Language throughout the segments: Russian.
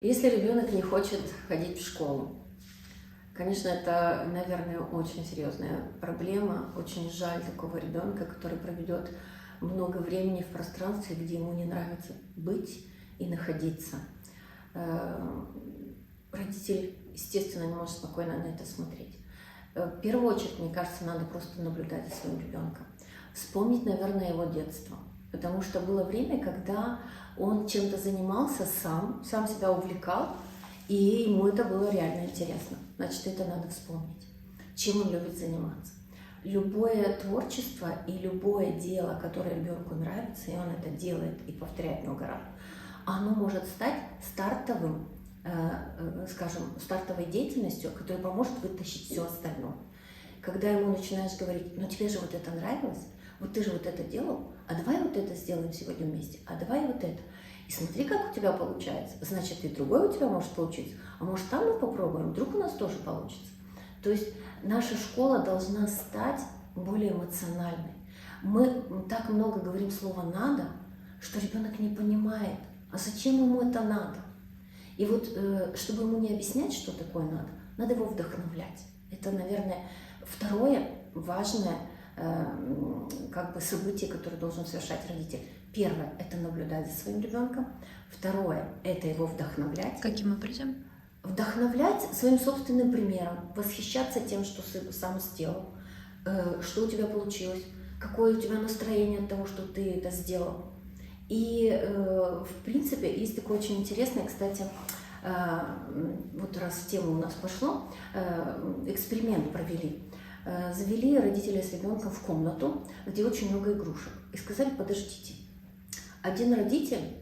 Если ребенок не хочет ходить в школу, конечно, это, наверное, очень серьезная проблема. Очень жаль такого ребенка, который проведет много времени в пространстве, где ему не нравится быть и находиться. Родитель, естественно, не может спокойно на это смотреть. В первую очередь, мне кажется, надо просто наблюдать за своим ребенком. Вспомнить, наверное, его детство. Потому что было время, когда он чем-то занимался сам себя увлекал, и ему это было реально интересно. Значит, это надо вспомнить. Чем он любит заниматься. Любое творчество и любое дело, которое ребенку нравится, и он это делает и повторяет много раз, оно может стать стартовым, стартовой деятельностью, которая поможет вытащить все остальное. Когда ему начинаешь говорить: ну тебе же вот это нравилось, вот ты же вот это делал, а давай вот это сделаем сегодня вместе, а давай вот это. И смотри, как у тебя получается. Значит, и другое у тебя может получиться. А может, там мы попробуем, вдруг у нас тоже получится. То есть наша школа должна стать более эмоциональной. Мы так много говорим слово «надо», что ребенок не понимает, а зачем ему это надо. И вот, чтобы ему не объяснять, что такое надо его вдохновлять. Это, наверное, второе важное событие, которое должен совершать родитель. Первое – это наблюдать за своим ребенком. Второе – это его вдохновлять. Каким образом? Вдохновлять своим собственным примером, восхищаться тем, что ты сам сделал, что у тебя получилось, какое у тебя настроение от того, что ты это сделал. И, в принципе, есть такое очень интересное, кстати, вот раз в тему у нас пошло, эксперимент провели. Завели родителей с ребенком в комнату, где очень много игрушек, и сказали: подождите. Один родитель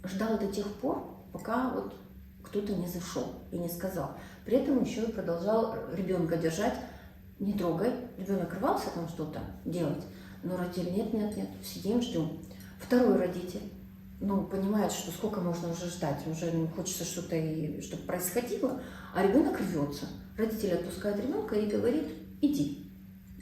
ждал до тех пор, пока вот кто-то не зашел и не сказал. При этом еще и продолжал ребенка держать: не трогай. Ребенок рвался там что-то делать, но родитель: нет, сидим, ждем. Второй родитель, понимает, что сколько можно уже ждать, уже хочется что-то, чтобы происходило, а ребенок рвется. Родитель отпускает ребенка и говорит: иди.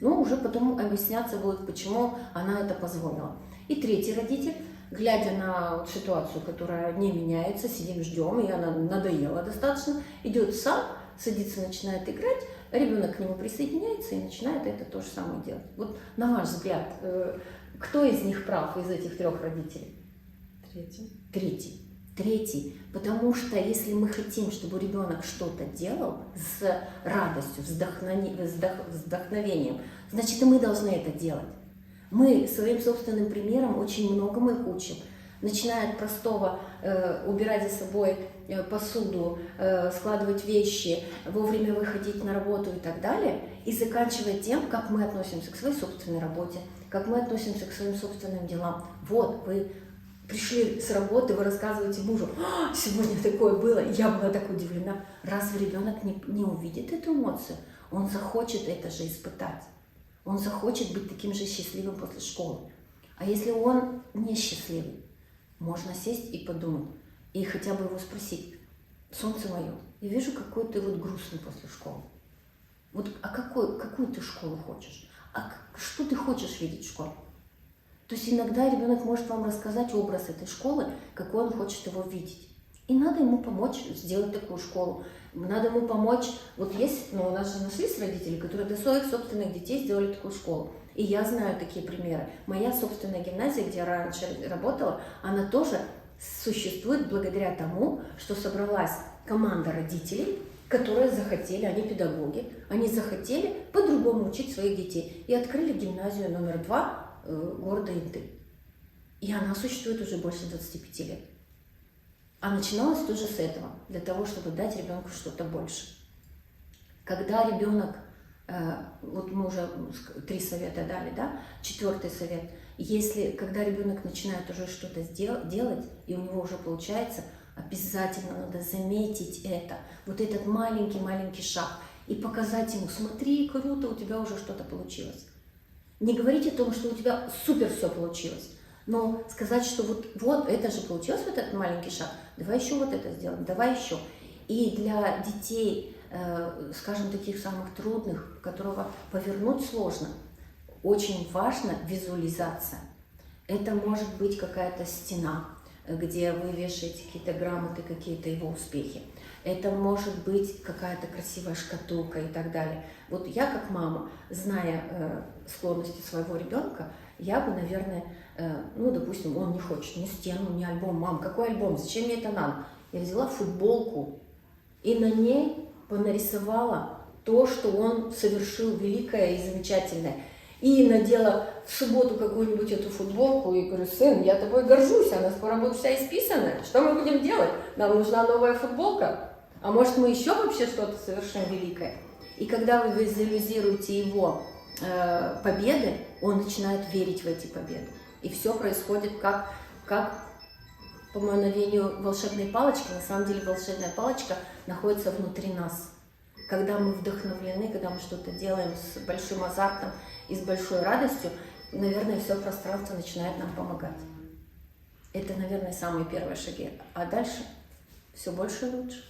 Уже потом объясняться будет, почему она это позволила. И третий родитель, глядя на ситуацию, которая не меняется, сидим, ждем, и она надоела достаточно, идет сам, садится, начинает играть, ребенок к нему присоединяется и начинает это то же самое делать. Вот на ваш взгляд, кто из них прав, из этих трех родителей? Третий. Потому что если мы хотим, чтобы ребенок что-то делал с радостью, с вдохновением, значит, и мы должны это делать. Мы своим собственным примером очень многому их учим. Начиная от простого убирать за собой посуду, складывать вещи, вовремя выходить на работу и так далее, и заканчивая тем, как мы относимся к своей собственной работе, как мы относимся к своим собственным делам. Вот, вы пришли с работы, вы рассказываете мужу: сегодня такое было, я была так удивлена. Разве ребенок не увидит эту эмоцию? Он захочет это же испытать. Он захочет быть таким же счастливым после школы. А если он не счастливый, можно сесть и подумать, и хотя бы его спросить: солнце мое, я вижу, какой ты вот грустный после школы. Вот, а какую ты школу хочешь? А что ты хочешь видеть в школе? То есть иногда ребенок может вам рассказать образ этой школы, какой он хочет его видеть. И надо ему помочь сделать такую школу. Надо ему помочь. Вот есть, у нас же нашлись родители, которые для своих собственных детей сделали такую школу. И я знаю такие примеры. Моя собственная гимназия, где я раньше работала, она тоже существует благодаря тому, что собралась команда родителей, которые захотели, они педагоги, они захотели по-другому учить своих детей. И открыли гимназию номер 2 города Инты. И она существует уже больше 25 лет. А начиналось тоже с этого, для того, чтобы дать ребенку что-то больше. Когда ребенок, вот мы уже 3 совета дали, да? 4-й совет. Когда ребенок начинает уже что-то делать, и у него уже получается, обязательно надо заметить это, вот этот маленький шаг, и показать ему: смотри, круто, у тебя уже что-то получилось. Не говорить о том, что у тебя супер все получилось, но сказать, что вот это же получилось, вот этот маленький шаг, давай еще вот это сделаем, давай еще. И для детей, скажем, таких самых трудных, которого повернуть сложно, очень важна визуализация. Это может быть какая-то стена, где вы вешаете какие-то грамоты, какие-то его успехи. Это может быть какая-то красивая шкатулка и так далее. Вот я как мама, зная склонности своего ребенка, я бы, наверное, ну, допустим, он не хочет ни стену, ни альбом. Мам, какой альбом? Зачем мне это надо? Я взяла футболку и на ней понарисовала то, что он совершил великое и замечательное. И надела в субботу какую-нибудь эту футболку и говорю: сын, я тобой горжусь, она скоро будет вся исписанная. Что мы будем делать? Нам нужна новая футболка. А может, мы еще вообще что-то совершим великое? И когда вы визуализируете его победы, он начинает верить в эти победы. И все происходит как по мановению волшебной палочки. На самом деле волшебная палочка находится внутри нас. Когда мы вдохновлены, когда мы что-то делаем с большим азартом и с большой радостью, наверное, все пространство начинает нам помогать. Это, наверное, самые первые шаги. А дальше все больше и лучше.